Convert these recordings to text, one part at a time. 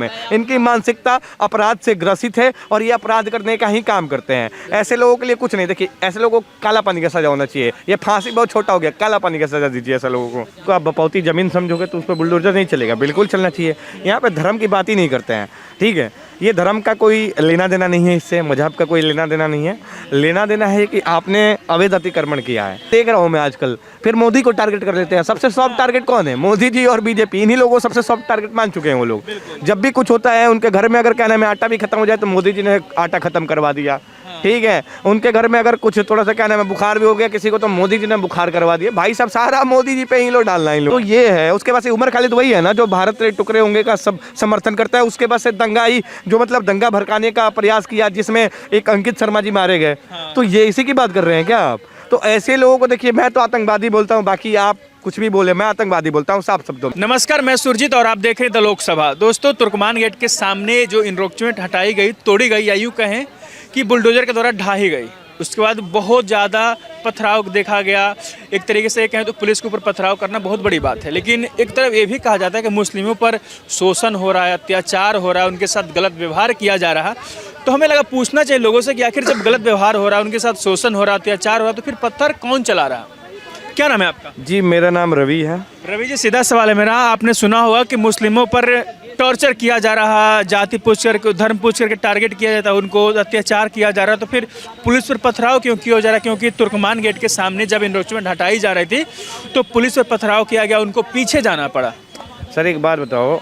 में। इनकी मानसिकता अपराध से ग्रसित है और ये अपराध करने का ही काम करते हैं। ऐसे लोगों के लिए कुछ नहीं, देखिए ऐसे लोगों को काला पानी का सजा होना चाहिए। ये फांसी बहुत छोटा हो गया, काला पानी का सजा दीजिए ऐसे लोगों को। आप बपौती जमीन समझोगे तो उस पर बुलडोजर नहीं चलेगा, बिल्कुल चलना चाहिए। यहाँ पे धर्म की बात ही नहीं करते हैं, ठीक है। ये धर्म का कोई लेना देना नहीं है, इससे मजहब का कोई लेना देना नहीं है। लेना देना है कि आपने अवैध अतिक्रमण किया है। देख रहा हूँ मैं आजकल, फिर मोदी को टारगेट कर लेते हैं। सबसे सॉफ्ट टारगेट कौन है? मोदी जी और बीजेपी, इन्हीं लोगों को सबसे सॉफ्ट टारगेट मान चुके हैं वो लोग। जब भी कुछ होता है उनके घर में, अगर कहना में आटा भी खत्म हो जाए तो मोदी जी ने आटा खत्म करवा दिया, ठीक है। उनके घर में अगर कुछ थोड़ा सा कहना में बुखार भी हो गया किसी को तो मोदी जी ने बुखार करवा दिया। भाई साहब सारा मोदी जी पे ही लोग डालना है लोग, तो ये है। उसके बाद से उमर खालिद वही है ना जो भारत के टुकड़े होंगे का सब समर्थन करता है। उसके बाद से दंगाई जो मतलब दंगा भड़काने का प्रयास किया जिसमें एक अंकित शर्मा जी मारे गए, तो ये इसी की बात कर रहे हैं क्या आप? तो ऐसे लोगों को देखिए, मैं तो आतंकवादी बोलता हूँ, बाकी आप कुछ भी बोले, मैं आतंकवादी बोलता हूँ साफ शब्दों में। नमस्कार, मैं सुरजीत और आप देख रहे हैं द लोकसभा। दोस्तों, तुर्कमान गेट के सामने जो इनरोचमेंट हटाई गई, तोड़ी गई, या यूँ कहें कि बुलडोजर के द्वारा ढाही गई, उसके बाद बहुत ज़्यादा पथराव देखा गया। एक तरीके से कहें तो पुलिस के ऊपर पथराव करना बहुत बड़ी बात है, लेकिन एक तरफ ये भी कहा जाता है कि मुस्लिमों पर शोषण हो रहा है, अत्याचार हो रहा है, उनके साथ गलत व्यवहार किया जा रहा है। तो हमें लगा पूछना चाहिए लोगों से कि आखिर जब गलत व्यवहार हो रहा है, उनके साथ शोषण हो रहा है, अत्याचार हो रहा है, तो फिर पत्थर कौन चला रहा है? क्या नाम है आपका? जी मेरा नाम रवि है। रवि जी, सीधा सवाल है मेरा। आपने सुना होगा कि मुस्लिमों पर टॉर्चर किया जा रहा, जाति पूछ करके, धर्म पूछ करके टारगेट किया जाता है, उनको अत्याचार किया जा रहा है, तो फिर पुलिस पर पथराव क्यों किया जा रहा है? क्योंकि तुर्कमान गेट के सामने जब इनरोचमेंट हटाई जा रही थी तो पुलिस पर पथराव किया गया, उनको पीछे जाना पड़ा। सर एक बात बताओ,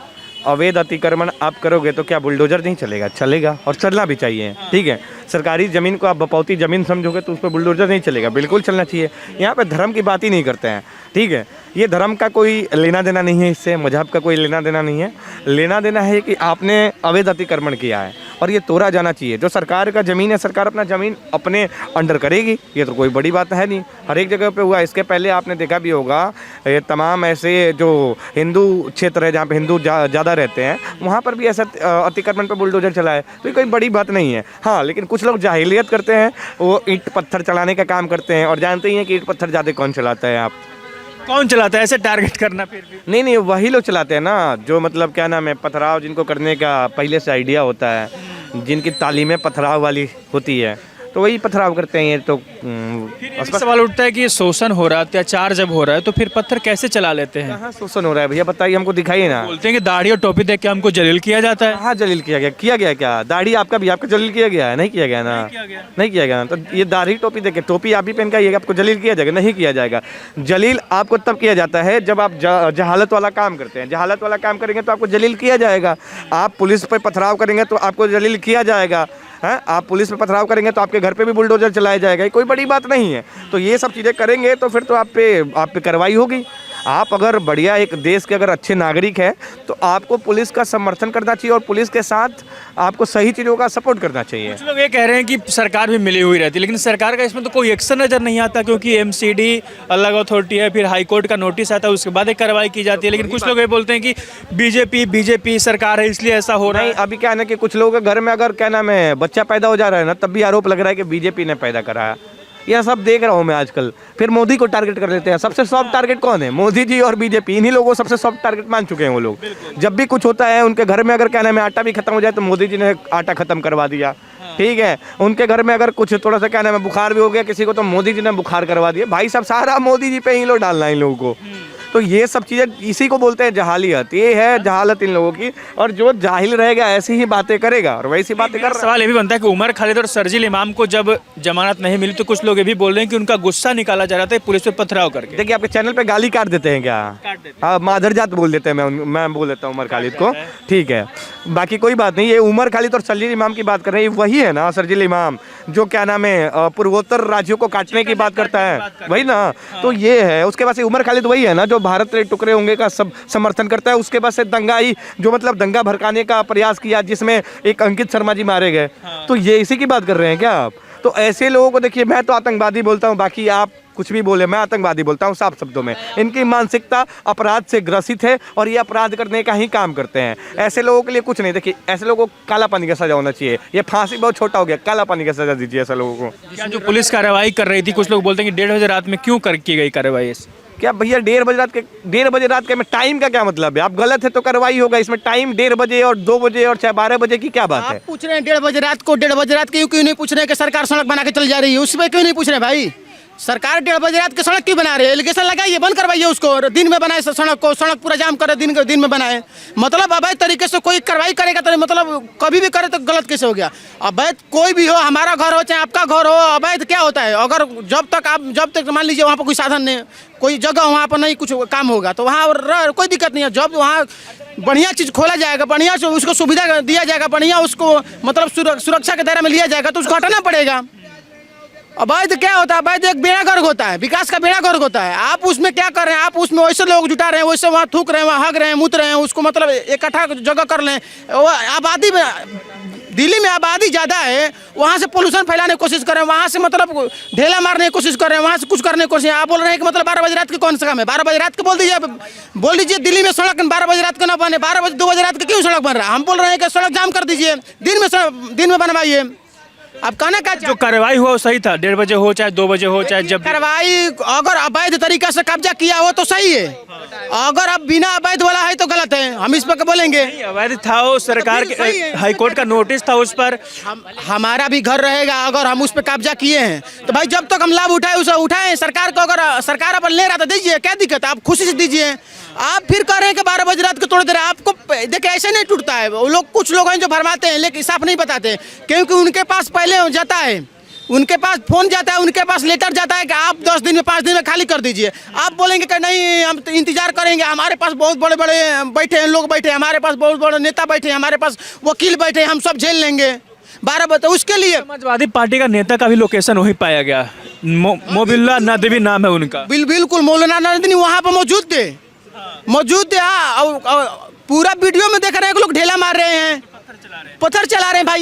अवैध अतिक्रमण आप करोगे तो क्या बुलडोजर नहीं चलेगा? चलेगा, और चलना भी चाहिए, ठीक है। सरकारी ज़मीन को आप बपौती ज़मीन समझोगे तो उस पर बुलडोजर नहीं चलेगा, बिल्कुल चलना चाहिए। यहाँ पे धर्म की बात ही नहीं करते हैं, ठीक है। ये धर्म का कोई लेना देना नहीं है, इससे मजहब का कोई लेना देना नहीं है। लेना देना है कि आपने अवैध अतिक्रमण किया है और ये तोड़ा जाना चाहिए। जो सरकार का ज़मीन है, सरकार अपना ज़मीन अपने अंडर करेगी, ये तो कोई बड़ी बात है नहीं। हर एक जगह पे हुआ। इसके पहले आपने देखा भी होगा, ये तमाम ऐसे जो हिंदू क्षेत्र है जहाँ पे हिंदू ज़्यादा रहते हैं, वहाँ पर भी ऐसा अतिक्रमण पर बुलडोजर चला है, तो ये कोई बड़ी बात नहीं है। हाँ, लेकिन कुछ लोग जाहिलियत करते हैं, वो ईंट पत्थर चलाने का काम करते हैं, और जानते ही हैं कि ईंट पत्थर ज़्यादा कौन चलाता है। आप कौन चलाता है ऐसे टारगेट करना? फिर भी नहीं, वही लोग चलाते हैं ना जो मतलब क्या नाम है, पथराव जिनको करने का पहले से आइडिया होता है, जिनकी तालीमें पथराव वाली होती है, तो वही पथराव करते हैं। ये तो फिर एक सवाल उठता है कि शोषण हो रहा है, अत्याचार जब हो रहा है, तो फिर पत्थर कैसे चला लेते हैं? कहाँ शोषण हो रहा है भैया, बताइए हमको, दिखाइए ना। बोलते हैं कि दाढ़ी और टोपी देख के हमको जलील किया जाता है। हाँ, जलील किया गया क्या? दाढ़ी आपका भी, आपका जलील किया गया है? नहीं किया गया ना, नहीं किया गया। तो ये दाढ़ी टोपी देख के, टोपी आप ही पहन के आइएगा, आपको जलील किया जाएगा? नहीं किया जाएगा। जलील आपको तब किया जाता है जब आप जहालत वाला काम करते हैं। जहालत वाला काम करेंगे तो आपको जलील किया जाएगा। आप पुलिस पर पथराव करेंगे तो आपको जलील किया जाएगा, है। आप पुलिस पे पथराव करेंगे तो आपके घर पे भी बुलडोजर चलाया जाएगा, ये कोई बड़ी बात नहीं है। तो ये सब चीज़ें करेंगे तो फिर तो आप पे कार्रवाई होगी। आप अगर बढ़िया एक देश के अगर अच्छे नागरिक हैं तो आपको पुलिस का समर्थन करना चाहिए और पुलिस के साथ आपको सही चीज़ों का सपोर्ट करना चाहिए। कुछ लोग ये कह रहे हैं कि सरकार भी मिली हुई रहती है, लेकिन सरकार का इसमें तो कोई एक्शन नज़र नहीं आता, क्योंकि एमसीडी अलग अथॉरिटी है, फिर हाईकोर्ट का नोटिस आता है, उसके बाद एक कार्रवाई की जाती है। लेकिन कुछ लोग ये बोलते हैं कि बीजेपी सरकार है इसलिए ऐसा हो रहा है। अभी क्या है ना कि कुछ लोगों के घर में अगर क्या नाम है बच्चा पैदा हो जा रहा है ना, तब भी आरोप लग रहा है कि बीजेपी ने पैदा कराया। यह सब देख रहा हूँ मैं आजकल, फिर मोदी को टारगेट कर लेते हैं। सबसे सॉफ्ट टारगेट कौन है? मोदी जी और बीजेपी, इन्हीं लोगों को सबसे सॉफ्ट टारगेट मान चुके हैं वो लोग। जब भी कुछ होता है उनके घर में, अगर कहना में आटा भी खत्म हो जाए तो मोदी जी ने आटा खत्म करवा दिया, ठीक है। उनके घर में अगर कुछ थोड़ा सा कहना में बुखार भी हो गया किसी को तो मोदी जी ने बुखार करवा दिया। भाई साहब सारा मोदी जी पे ही लोग डालना है इन लोगों को। तो ये सब चीज़ें, इसी को बोलते हैं जहालियत। ये है जहालत इन लोगों की, और जो जाहिल रहेगा ऐसी ही बातें करेगा और वैसी बातें कर। सवाल ये भी बनता है कि उमर खालिद और शर्जील इमाम को जब जमानत नहीं मिली तो कुछ लोग ये भी बोल रहे हैं कि उनका गुस्सा निकाला जा रहा था पुलिस पे पथराव करके। देखिए आपके चैनल पे गाली काट देते हैं क्या? हाँ, मादर जात बोल देते हैं। मैं बोल देता हूँ उमर खालिद को, ठीक है। बाकी कोई बात नहीं। ये उमर खालिद और शर्जील इमाम की बात कर रहे हैं, वही है ना शर्जील इमाम जो क्या नाम है पूर्वोत्तर राज्यों को काटने की बात करता है, वही ना। तो ये है। उसके बाद से उमर खालिद वही है ना जो भारत के टुकड़े होंगे का सब समर्थन करता है। उसके बाद से दंगाई जो मतलब दंगा भड़काने का प्रयास किया जिसमें एक अंकित शर्मा जी मारे गए, तो ये इसी की बात कर रहे हैं क्या आप? तो ऐसे लोगों को देखिए, मैं तो आतंकवादी बोलता हूँ, बाकी आप कुछ भी बोले, मैं आतंकवादी बोलता हूँ साफ शब्दों में। इनकी मानसिकता अपराध से ग्रसित है और ये अपराध करने का ही काम करते हैं। ऐसे लोगों के लिए कुछ नहीं, देखिए ऐसे लोगों को काला पानी का सजा होना चाहिए। ये फांसी बहुत छोटा हो गया, काला पानी का सजा दीजिए ऐसे लोगों को। क्या जो पुलिस कार्रवाई कर रही थी, कुछ लोग बोलते हैं कि 1:30 बजे रात में क्यों की गई कार्रवाई? क्या भैया 1:30 बजे रात के में टाइम का क्या मतलब है? आप गलत है तो कार्रवाई होगा, इसमें टाइम 1:30 बजे और 2 बजे और चाहे 12 बजे की क्या बात है? आप पूछ रहे हैं 1:30 बजे रात को, 1:30 बजे रात के क्यों नहीं पूछ रहे हैं कि सरकार सड़क बना के चल जा रही है? उस पर क्यों नहीं पूछ रहे भाई? सरकार 1:30 बजे रात की सड़क क्यों बना रही है? एलिगेशन लगाइए, बंद करवाइए उसको, दिन में बनाए सड़क को, सड़क पूरा जाम करे, दिन में बनाए। मतलब अवैध तरीके से कोई कार्रवाई करेगा तो मतलब कभी भी करे तो गलत कैसे हो गया? अवैध कोई भी हो, हमारा घर हो चाहे आपका घर हो, अवैध क्या होता है? अगर जब तक मान लीजिए वहाँ पर कोई साधन नहीं, कोई जगह वहाँ पर नहीं कुछ काम होगा तो वहाँ कोई दिक्कत नहीं है। जब वहाँ बढ़िया चीज़ खोला जाएगा, बढ़िया से उसको सुविधा दिया जाएगा, बढ़िया उसको मतलब सुरक्षा के दायरे में लिया जाएगा तो उसको हटाना पड़ेगा। अवैध क्या होता है? अवैध एक बेड़ा गर्क होता है, विकास का बेड़ा गर्क होता है। आप उसमें क्या कर रहे हैं? आप उसमें वैसे लोग जुटा रहे हैं, वैसे वहाँ थूक रहे हैं, वहाँ हग रहे हैं, मुत रहे हैं, उसको मतलब इकट्ठा जगह कर लें। आबादी में दिल्ली में आबादी ज़्यादा है, वहाँ से पोल्यूशन फैलाने की कोशिश कर रहे हैं, वहाँ से मतलब ढेला मारने की कोशिश कर रहे हैं, वहाँ से कुछ करने की कोशिश। आप बोल रहे हैं कि मतलब 12 बजे रात के कौन सा काम है? 12 बजे रात के बोल दीजिए दिल्ली में सड़क 12 बजे रात को ना बने। 12 बजे 2 बजे रात के क्यों सड़क बन रहा है? हम बोल रहे हैं कि सड़क जाम कर दीजिए, दिन में बनवाइए। अब कहना क्या जो कार्रवाई हुआ वो सही था, 1:30 बजे हो चाहे 2 बजे हो चाहे जब कार्रवाई अगर अवैध तरीका से कब्जा किया हो तो सही है, अगर अब बिना अवैध वाला है तो गलत है। हम इस पर बोलेंगे अवैध था वो, सरकार के हाईकोर्ट का नोटिस था उस पर। हमारा भी घर रहेगा, अगर हम उस पर कब्जा किए हैं तो भाई जब तक हम लाभ उठाए उसे उठाएं। सरकार को अगर सरकार अपन ले रहा था दीजिए, क्या दिक्कत है? आप खुशी से दीजिए। आप फिर कह रहे हैं कि 12 बजे रात को तोड़ दे रहे हैं। आपको देखिए ऐसे नहीं टूटता है। वो लोग कुछ लोग हैं जो भरमाते हैं लेकिन साफ नहीं बताते, क्योंकि उनके पास पहले जाता है, उनके पास फोन जाता है, उनके पास लेटर जाता है कि आप 10 दिन में 5 दिन में खाली कर दीजिए। आप बोलेंगे कि नहीं हम तो इंतजार करेंगे, हमारे पास बहुत बड़े बड़े बैठे हैं लोग, बैठे हैं हमारे पास, बहुत बड़े नेता बैठे हैं हमारे पास, वकील बैठे हैं, हम सब झेल लेंगे 12 बजे। उसके लिए समाजवादी पार्टी का नेता का भी लोकेशन वहीं पाया गया, मोबिल्ला नदवी नाम है उनका। बिल्कुल मौलाना नदवी वहाँ पर मौजूद थे। हाँ, पूरा वीडियो में देख रहे हैं कि लोग ढेला मार रहे हैं, पत्थर चला रहे हैं भाई।